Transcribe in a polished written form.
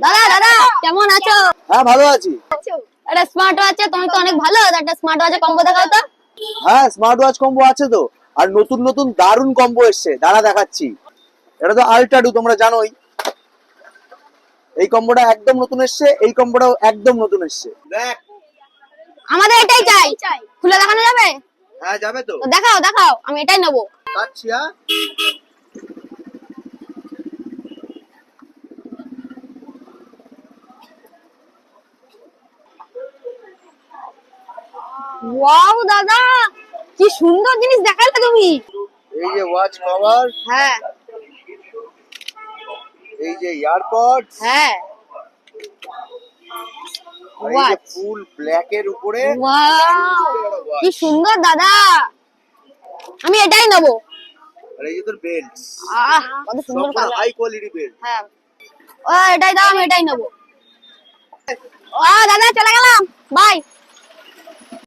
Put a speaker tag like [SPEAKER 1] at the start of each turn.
[SPEAKER 1] দাদা দাদা কেমন আছো?
[SPEAKER 2] হ্যাঁ ভালো আছি।
[SPEAKER 1] একটা স্মার্ট ওয়াচ তুমি তো অনেক ভালো, একটা স্মার্ট ওয়াচের কম্বো দেখাও তো।
[SPEAKER 2] হ্যাঁ স্মার্ট ওয়াচ কম্বো আছে তো, আর নতুন নতুন দারুন কম্বো এসছে, দাঁড়া দেখাচ্ছি। এটা তো আল্ট্রা ডু, তোমরা জানোই। এই কম্বোটা একদম নতুন এসছে, এই কম্বোটাও একদম নতুন এসছে। দেখ,
[SPEAKER 1] আমাদের এটাই চাই, খুলে দেখানো যাবে?
[SPEAKER 2] হ্যাঁ যাবে তো।
[SPEAKER 1] তো দেখাও দেখাও, আমি এটাই নেবো।
[SPEAKER 2] আচ্ছা,
[SPEAKER 1] ওয়াও দাদা, কি সুন্দর জিনিস দেখালে তুমি।
[SPEAKER 2] এই যে ওয়াচ কভার,
[SPEAKER 1] হ্যাঁ
[SPEAKER 2] এই যে ইয়ারপডস,
[SPEAKER 1] হ্যাঁ,
[SPEAKER 2] আর এই যে ফুল ব্ল্যাক এর উপরে।
[SPEAKER 1] ওয়াও কি সুন্দর দাদা, আমি এটাই নেবো।
[SPEAKER 2] আর এই যে তোর বেল্ট,
[SPEAKER 1] আহ কত সুন্দর কালার।
[SPEAKER 2] High quality belt.
[SPEAKER 1] হ্যাঁ ও এটাই দাও, আমি এটাই নেবো। ও দাদা চলে গেল।